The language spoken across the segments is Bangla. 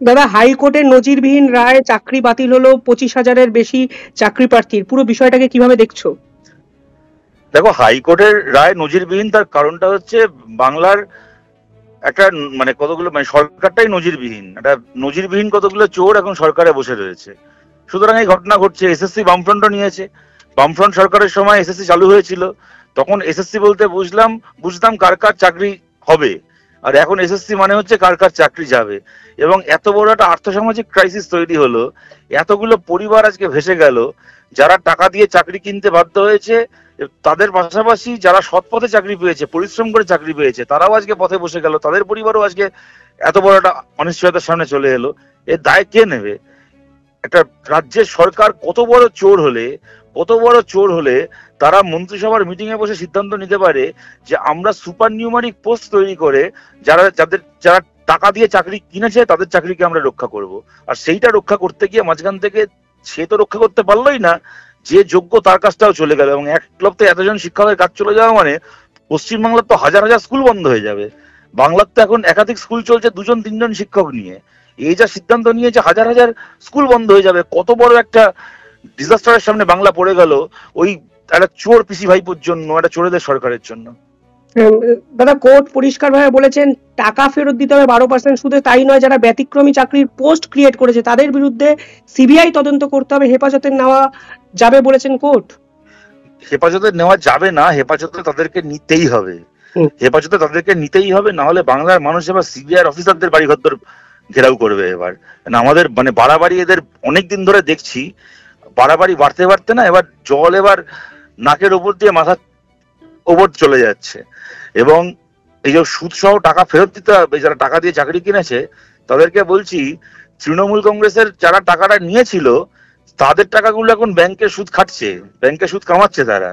দাদা, হাইকোর্টের নজিরবিহীন রায়, চাকরি বাতিল হলো 25,000-এর বেশি চাকরি প্রার্থীর, পুরো বিষয়টাকে কিভাবে দেখছো? দেখো, হাইকোর্টের রায় নজিরবিহীন, তার কারণটা হচ্ছে বাংলার একটা মানে কতগুলো মানে সরকারটাই নজিরবিহীন, একটা নজিরবিহীন কতগুলো চোর এখন সরকারে বসে রয়েছে। সুতরাং এই ঘটনা ঘটছে। এসএসসি বামফ্রন্টও নিয়েছে। বামফ্রন্ট সরকারের সময় এসএসসি চালু হয়েছিল, তখন এসএসসি বলতে বুঝতাম কার কার চাকরি হবে, আর এখন এসএসসি মানে হচ্ছে কার কার চাকরি যাবে। এবং এত বড় একটা আর্থসামাজিক ক্রাইসিস তৈরি হলো, এতগুলো পরিবার আজকে ভেসে গেল, যারা টাকা দিয়ে চাকরি কিনতে বাধ্য হয়েছে, তাদের পাশাপাশি যারা সৎ পথে চাকরি পেয়েছে, পরিশ্রম করে চাকরি পেয়েছে, তারাও আজকে পথে বসে গেল, তাদের পরিবারও আজকে এত বড় একটা অনিশ্চয়তার সামনে চলে এলো। এর দায় কে নেবে? একটা রাজ্যের সরকার কত বড় চোর হলে তারা মন্ত্রিসভার মিটিং এ বসে সিদ্ধান্ত নিতে পারে যে আমরা সুপার নিউমারিক পোস্ট তৈরি করে যারা টাকা দিয়ে চাকরি কিনেছে তাদের চাকরিকে আমরা রক্ষা করব। আর সেইটা রক্ষা করতে গিয়ে মাঝখান থেকে সে তো রক্ষা করতে পারলোই না, যে যোগ্য তার কাজটাও চলে গেল। এবং এক লপ্তে এতজন শিক্ষকের কাজ চলে যাওয়া মানে পশ্চিমবাংলার তো হাজার হাজার স্কুল বন্ধ হয়ে যাবে। বাংলার তো এখন একাধিক স্কুল চলছে 2-3 জন শিক্ষক নিয়ে। এই যা সিদ্ধান্ত নিয়েছে, হাজার হাজার স্কুল বন্ধ হয়ে যাবে, কত বড় একটা ডিজাস্টারের সামনে বাংলা পড়ে গেল ওই একটা চোর পিসি ভাইপোর জন্য, একটা চোরেদের সরকারের জন্য। দাদা, কোর্ট পরিষ্কারভাবে বলেছেন টাকা ফেরত দিতে হবে 12% সুদে। তাই নয়, যারা ব্যতিক্রমী চাকরির পোস্ট ক্রিয়েট করেছে তাদের বিরুদ্ধে সিবিআই তদন্ত করতে হবে, হেফাজতে নেওয়া যাবে বলেছেন কোর্ট। হেফাজতে নেওয়া যাবে না, হেফাজতে তাদেরকে নিতেই হবে। হেফাজতে তাদেরকে নিতেই হবে, না হলে বাংলার মানুষ এবার সিবিআই অফিসারদের বাড়িঘর ঘেরাও করবে। এবার আমাদের মানে বাড়াবাড়ি এদের অনেকদিন ধরে দেখছি, বাড়াবাড়ি বাড়তে বাড়তে না এবার জল এবার নাকের ওপর দিয়ে মাথার ওপর চলে যাচ্ছে। এবং এই যে সুদ সহ টাকা ফেরত দিতে হবে, যারা টাকা দিয়ে চাকরি কিনেছে তাদেরকে বলছি, তৃণমূল কংগ্রেসের যারা টাকাটা নিয়েছিল তাদের টাকাগুলো এখন ব্যাংকের সুদ খাটছে, ব্যাংকের সুদ কামাচ্ছে তারা।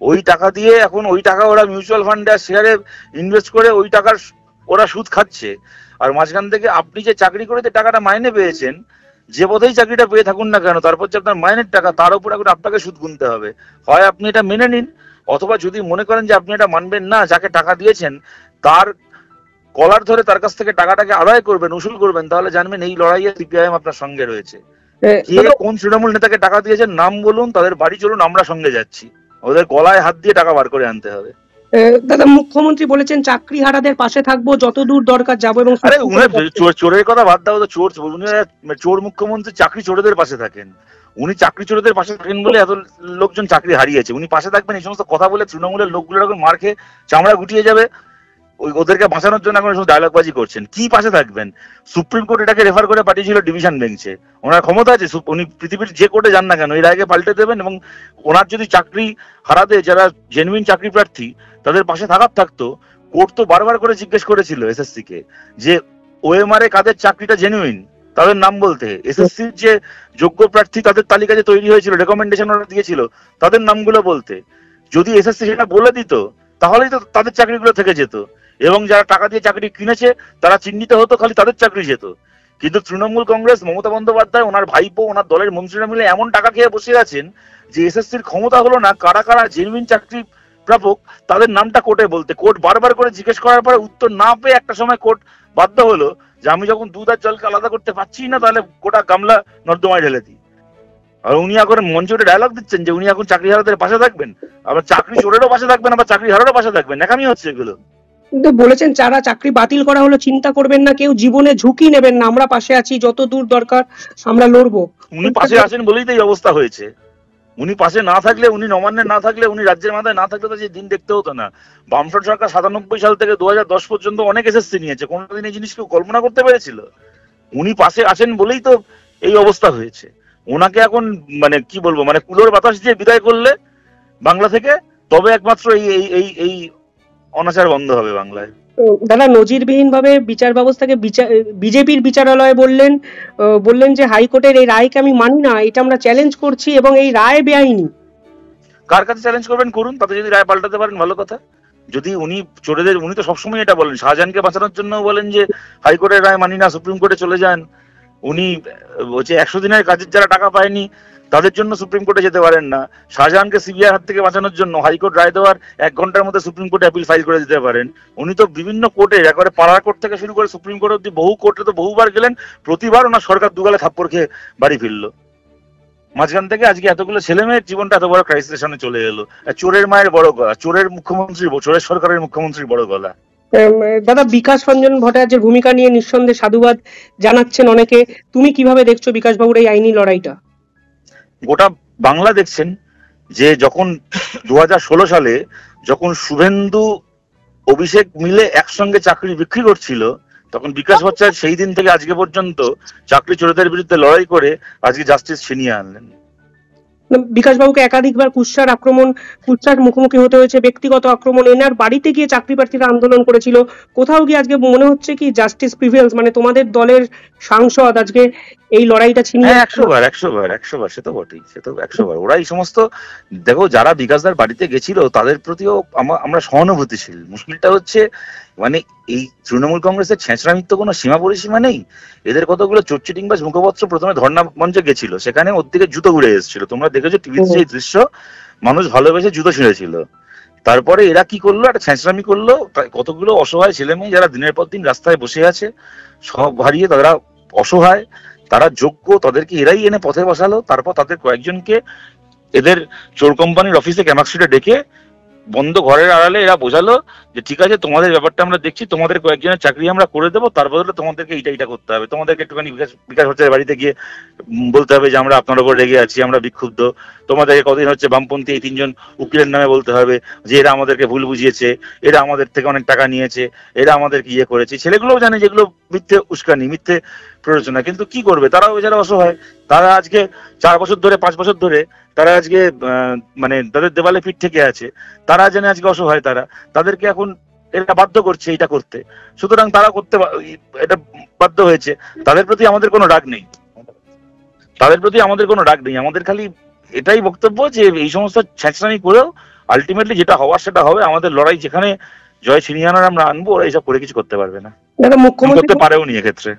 ওই টাকা দিয়ে এখন ওই টাকা ওরা মিউচুয়াল ফান্ডে আর শেয়ারে ইনভেস্ট করে ওই টাকার ওরা সুদ খাচ্ছে। আর মাঝখান থেকে আপনি যে চাকরি করে যে টাকাটা মাইনে পেয়েছেন, যে পথেই চাকরিটা পেয়ে থাকুন না কেন, তারপর যে আপনার মাইনের টাকা তার উপর এখন আপনাকে সুদ গুনতে হবে। হয় আপনি এটা মেনে নিন, অথবা যদি মনে করেন যে আপনি এটা মানবেন না, যাকে টাকা দিয়েছেন তার কলার ধরে তার কাছ থেকে টাকাটাকে আদায় করবেন, উসুল করবেন, তাহলে জানবেন এই লড়াইয়ে সিপিআইএম আপনার সঙ্গে রয়েছে। কে কোন তৃণমূল নেতাকে টাকা দিয়েছেন নাম বলুন, তাদের বাড়ি চলুন, আমরা সঙ্গে যাচ্ছি। ওদের গলায় হাত দিয়ে টাকা বার করে আনতে হবে। দাদা, মুখ্যমন্ত্রী বলেছেন চাকরি হারাদের পাশে থাকবো, যতদূর দরকার যাবো। এবং আরে চোরের কথা বাদ দাও তো, চোর মুখ্যমন্ত্রী চাকরি চোরেদের পাশে থাকেন। উনি চাকরি চোরেদের পাশে থাকেন বলে এত লোকজন চাকরি হারিয়েছে। উনি পাশে থাকবেন এই সমস্ত কথা বলে তৃণমূলের লোকগুলো এখন মার খেয়ে চামড়া গুটিয়ে যাবে। ওদেরকে বাঁচানোর জন্য এখন ডায়লগবাজি করছেন। কি পাশে থাকবেন? সুপ্রিম কোর্ট এটাকে রেফার করে পাঠিয়েছিল ডিভিশন বেঞ্চে। ওনার ক্ষমতা আছে, উনি পৃথিবীর যে কোর্টে যান না কেন এই রায়কে পাল্টে দেবেন। এবং ওনার যদি চাকরি হারাতে যারা জেনুইন চাকরি প্রার্থী তাদের পাশে থাকতো, কোর্ট তো বারবার করে জিজ্ঞেস করেছিল এসএসসি কে যে ওএমআর এ কাদের চাকরিটা জেনুইন তাদের নাম বলতে। এসএসসির যে যোগ্য প্রার্থী তাদের তালিকা যে তৈরি হয়েছিল, রেকমেন্ডেশন ওরা দিয়েছিল, তাদের নামগুলো বলতে। যদি এসএসসি সেটা বলে দিত তাহলেই তো তাদের চাকরিগুলো থেকে যেত, এবং যারা টাকা দিয়ে চাকরি কিনেছে তারা চিহ্নিত হতো, খালি তাদের চাকরি যেত। কিন্তু তৃণমূল কংগ্রেস, মমতা বন্দ্যোপাধ্যায়, ওনার ভাইপো, ওনার দলের মন্ত্রীরা মিলে এমন টাকা খেয়ে বসে আছেন যে এসএসসির ক্ষমতা হলো না কারা কারা জেনুইন চাকরি প্রাপক তাদের নামটা কোর্টে বলতে। কোর্ট বারবার করে জিজ্ঞেস করার পরে উত্তর না পেয়ে একটা সময় কোর্ট বাধ্য হলো যে আমি যখন দুধ আর জলকে আলাদা করতে পারছি না, তাহলে গোটা গামলা নর্দমায় ঢেলে দিই। আর উনি এখন মঞ্চে উঠে ডায়লগ দিচ্ছেন যে উনি এখন চাকরি হারাদের পাশে থাকবেন, আবার চাকরি চোরেরও পাশে থাকবেন, আবার চাকরি হারারও পাশে থাকবেন। ন্যাকামি হচ্ছে এগুলো। কিন্তু বলেছেন যারা চাকরি বাতিল করা হলো চিন্তা করবেন না, কেউ জীবনে ঝুঁকি নেবেন না, আমরা পাশে আছি, যত দূর দরকার আমরা লড়বো। উনি পাশে আছেন বলেই তো এই অবস্থা হয়েছে। উনি পাশে না থাকলে, উনি নবান্নে না থাকলে, উনি রাজ্যের মাথায় না থাকলে তো যে দিন দেখতে হতো না। বামফ্রন্ট সরকার 97 সাল থেকে 2010 পর্যন্ত অনেক এসএসসি নিয়েছে, কোনোদিন এই জিনিস কেউ কল্পনা করতে পেরেছিল? উনি পাশে আছেন বলেই তো এই অবস্থা হয়েছে। ওনাকে এখন মানে কি বলবো, মানে কুলোর বাতাস দিয়ে বিদায় করলে বাংলা থেকে, তবে একমাত্র এই এই এই অনাচার বন্ধ হবে বাংলায়। দাদা, নজিরবিহীন ভাবে বিচার ব্যবস্থাকে বিজেপির বিচারালয় বললেন যে হাইকোর্টের এই রায়কে আমি মানি না, এটা আমরা চ্যালেঞ্জ করছি এবং এই রায় বেআইনি। কার কাছে চ্যালেঞ্জ করবেন করুন, তাতে যদি রায় পাল্টাতে পারেন ভালো কথা। যদি উনি চোরেদের, উনি তো সবসময় এটা বলেন, শাহজাহানকে বাঁচানোর জন্য বলেন যে হাইকোর্টের রায় মানি না, সুপ্রিম কোর্টে চলে যান। উনি বলছে 100 দিনের কাজের যারা টাকা পায়নি তাদের জন্য সুপ্রিম কোর্টে যেতে পারেন না। শাহজাহানকে সিবিআই হাত থেকে বাঁচানোর জন্য হাইকোর্ট রায় দেওয়ার 1 ঘন্টার মধ্যে সুপ্রিম কোর্টে অ্যাপিল ফাইল করে দিতে পারেন। উনি তো বিভিন্ন কোর্টে, একেবারে পাড়ার কোর্ট থেকে শুরু করে সুপ্রিম কোর্ট অব্দি বহু কোর্টে তো বহুবার গেলেন, প্রতিবার ওনার সরকার দুগালে থাপ্পড় খেয়ে বাড়ি ফিরলো। মাঝখান থেকে আজকে এতগুলো ছেলে মেয়ের জীবনটা এত বড় ক্রাইসিসের সামনে চলে এলো। চোরের মায়ের বড় গলা, চোরের মুখ্যমন্ত্রী, চোরের সরকারের মুখ্যমন্ত্রীর বড় গলা। দাদা, বিকাশ রঞ্জন ভট্টাচার্যের ভূমিকা নিয়ে নিঃসন্দেহে সাধুবাদ জানাচ্ছেন অনেকে। তুমি কিভাবে দেখছো বিকাশ বাবুর এই আইনি লড়াইটা? গোটা বাংলা দেখছেন যে যখন 2016 সালে যখন শুভেন্দু অভিষেক মিলে একসঙ্গে চাকরি বিক্রি করছিল, তখন বিকাশ ভট্টাচার্য সেই দিন থেকে আজকে পর্যন্ত চাকরি চোরদের বিরুদ্ধে লড়াই করে আজকে জাস্টিস ছিনিয়ে আনলেন। বিকাশ বাবুকে একাধিকবার কুৎসার মুখোমুখি হতে হয়েছে, ব্যক্তিগত আক্রমণ, এনার বাড়িতে গিয়ে চাকরি প্রার্থীরা আন্দোলন করেছিল। কোথাও গিয়ে আজকে মনে হচ্ছে কি জাস্টিস প্রিভেলস, মানে তোমাদের দলের সাংসদ আজকে এই লড়াইটা ছিনিয়ে। 100 বার সে তো বটেই, সে তো 100 বার। ওরা এই সমস্ত, দেখো যারা বিকাশদার বাড়িতে গেছিল তাদের প্রতিও আমরা সহানুভূতিশীল। মুশকিলটা হচ্ছে মানে এই তৃণমূল কংগ্রেসের ছেঁচড়ামির তো কোনো সীমা পরিসীমা নেই। এদের কতগুলো চোরচিটিংবাজ মুখপত্র প্রথমে ধর্ণা মঞ্চে গেছিল, সেখানে ওর দিকে জুতো উড়ে এসেছিল, তোমরা দেখেছো টিভিতে সেই দৃশ্য, মানুষ ভালোবেসে জুতো ছিঁড়েছিল। তারপরে এরা কি করলো, একটা ছেঁচড়ামি করলো, কতগুলো অসহায় ছেলে মেয়ে যারা দিনের পর দিন রাস্তায় বসে আছে, সব হারিয়ে তারা অসহায়, তারা যোগ্য, তাদেরকে এরাই এনে পথে বসালো। তারপর তাদের কয়েকজনকে এদের চোর কোম্পানির অফিসে ক্যামাক্সিটে ডেকে বন্ধ ঘরের আড়ালে এরা বোঝালো যে ঠিক আছে, তোমাদের ব্যাপারটা আমরা দেখছি, তোমাদের কয়েকজনের চাকরি আমরা করে দেবো, তার বদলে তোমাদেরকে এইটা করতে হবে, তোমাদেরকে একটুখানি বিকাশ ভট্টাচার্যের বাড়িতে গিয়ে বলতে হবে যে আমরা আপনার উপর রেগে আছি, আমরা বিক্ষুব্ধ, তোমাদেরকে কদিন হচ্ছে বামপন্থী এই 3জন উকিলের নামে বলতে হবে যে এরা আমাদেরকে ভুল বুঝিয়েছে, এরা আমাদের থেকে অনেক টাকা নিয়েছে, এরা আমাদেরকে ইয়ে করেছে। ছেলেগুলোও জানে যেগুলো মিথ্যে উস্কানি, মিথ্যে প্ররোচনা, কিন্তু কি করবে, তারাও বেচারা অসহায়। তারা আজকে 4 বছর ধরে 5 বছর ধরে তারা আজকে মানে তাদের দেওয়ালে পিঠ থেকে আছে, তারা জেনে আজকে অসহায়, তাদেরকে এখন এটা বাধ্য করছে এটা করতে, সুতরাং তারা করতে এটা বাধ্য হয়েছে। তাদের প্রতি আমাদের কোনো রাগ নেই, আমাদের খালি এটাই বক্তব্য যে এই সমস্ত ছেঁচড়ামি করেও আলটিমেটলি যেটা হওয়ার সেটা হবে। আমাদের লড়াই যেখানে জয় ছিনিয়ে আনার আমরা আনবো, ওরা এইসব করে কিছু করতে পারবে না, করতে পারেও নি এক্ষেত্রে।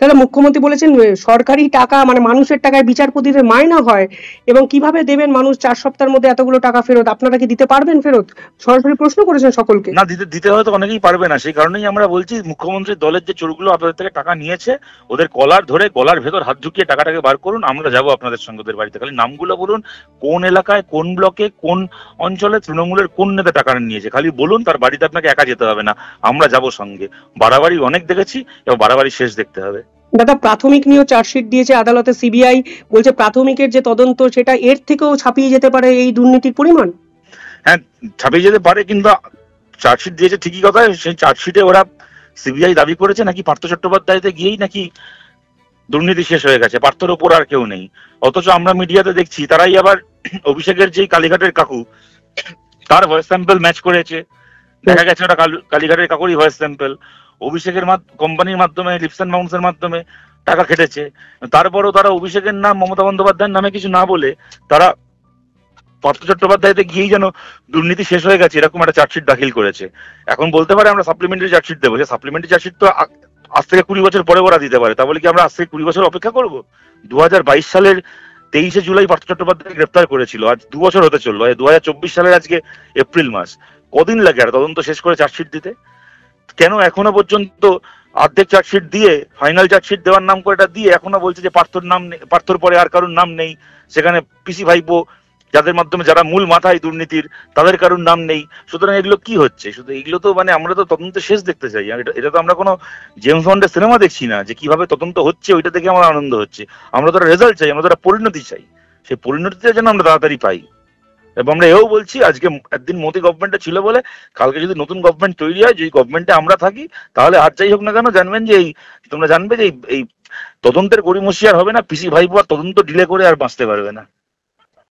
দাদা, মুখ্যমন্ত্রী বলেছেন সরকারি টাকা মানে মানুষের টাকায় বিচারপতিদের মাইনা হয়, এবং কিভাবে দেবেন মানুষ 4 সপ্তাহের মধ্যে এতগুলো টাকা ফেরত, আপনারা কি দিতে পারবেন ফেরত? সরাসরি প্রশ্ন করেছেন সকলকে। না, দিতে হয়তো অনেকেই পারবে না, সেই কারণেই আমরা বলছি মুখ্যমন্ত্রীর দলের যে চোরগুলো আপনাদের থেকে টাকা নিয়েছে ওদের কলার ধরে গলার ভেতর হাত ঢুকিয়ে টাকাটাকে বার করুন, আমরা যাবো আপনাদের সঙ্গে ওদের বাড়িতে। খালি নামগুলো বলুন, কোন এলাকায়, কোন ব্লকে, কোন অঞ্চলে তৃণমূলের কোন নেতা টাকা নিয়েছে, খালি বলুন, তার বাড়িতে আপনাকে একা যেতে হবে না, আমরা যাবো সঙ্গে। বাড়াবাড়ি অনেক দেখেছি, এবার বাড়াবাড়ি শেষ দেখতে হবে। দাদা, প্রাথমিক নিয়েও চার্জশিট দিয়েছে আদালতে সিবিআই, বলছে প্রাথমিকের যে তদন্ত সেটা এর থেকেও ছাপিয়ে যেতে পারে এই দুর্নীতির পরিমাণ। হ্যাঁ, ছাপিয়ে যেতে পারে, কিন্তু চার্জশিট দিয়েছে ঠিকই কথা, সেই চার্জশিটে ওরা সিবিআই দাবি করেছে নাকি পার্থ চট্টোপাধ্যায়তে গিয়েই নাকি দুর্নীতি শেষ হয়ে গেছে, পার্থর ওপর আর কেউ নেই। অথচ আমরা মিডিয়াতে দেখছি তারাই আবার অভিষেকের যেই কালীঘাটের কাকু, তার ভয়েস স্যাম্পল ম্যাচ করেছে, দেখা গেছে ওটা কালীঘাটের কাকুরই ভয়েস স্যাম্পল। অভিষেকের কোম্পানির মাধ্যমে, লিপস এন্ড বাউন্সের মাধ্যমে টাকা খেটেছে, তারপরও তারা অভিষেকের নাম, মমতা বন্দ্যোপাধ্যায়ের নামে কিছু না বলে তারা পার্থ চট্টোপাধ্যায়তে গিয়েই যেন দুর্নীতি শেষ হয়ে গেছে এরকম একটা চার্জশিট দাখিল করেছে। এখন বলতে পারে আমরা সাপ্লিমেন্টারি চার্জশিট দেবো, যে সাপ্লিমেন্টারি চার্জশিট তো আজ থেকে 20 বছর পরে ওরা দিতে পারে, তা বলে কি আমরা আজ থেকে 20 বছর অপেক্ষা করবো? 2022 সালের 23শে জুলাই পার্থ চট্টোপাধ্যায় গ্রেপ্তার করেছিল, আজ 2 বছর হতে চললো, 2024 সালের আজকে এপ্রিল মাস, কদিন লাগে আর তদন্ত শেষ করে চার্জশিট দিতে? কেন এখনো পর্যন্ত অর্ধেক চার্জশিট দিয়ে ফাইনাল চার্জশিট দেওয়ার নাম করে এটা দিয়ে এখনো বলছে যে পার্থর নাম, পার্থর পরে আর কারোর নাম নেই, সেখানে পিসি ভাইপো যাদের মাধ্যমে যারা মূল মাথায় দুর্নীতির তাদের কারোর নাম নেই। সুতরাং এগুলো কি হচ্ছে? শুধু এগুলো তো মানে আমরা তো তদন্ত শেষ দেখতে চাই, এটা তো আমরা কোনো জেমস বন্ডের সিনেমা দেখছি না যে কিভাবে তদন্ত হচ্ছে ওইটা দেখে আমার আনন্দ হচ্ছে। আমরা তো রেজাল্ট চাই, আমরা তো পরিণতি চাই, সেই পরিণতিটা যেন আমরা তাড়াতাড়ি পাই। এবং আমরা এও বলছি আজকে একদিন মোদী গভর্নমেন্টে ছিল বলে কালকে যদি নতুন গভর্নমেন্ট তৈরি হয়, যে গভর্নমেন্টে আমরা থাকি, তাহলে আর যাই হোক না কেন জানবেন যে তোমরা জানবে যে এই তদন্তের গড়িমসি আর হবে না, পিসি ভাইপো আর তদন্ত ডিলে করে আর বাঁচতে পারবে না।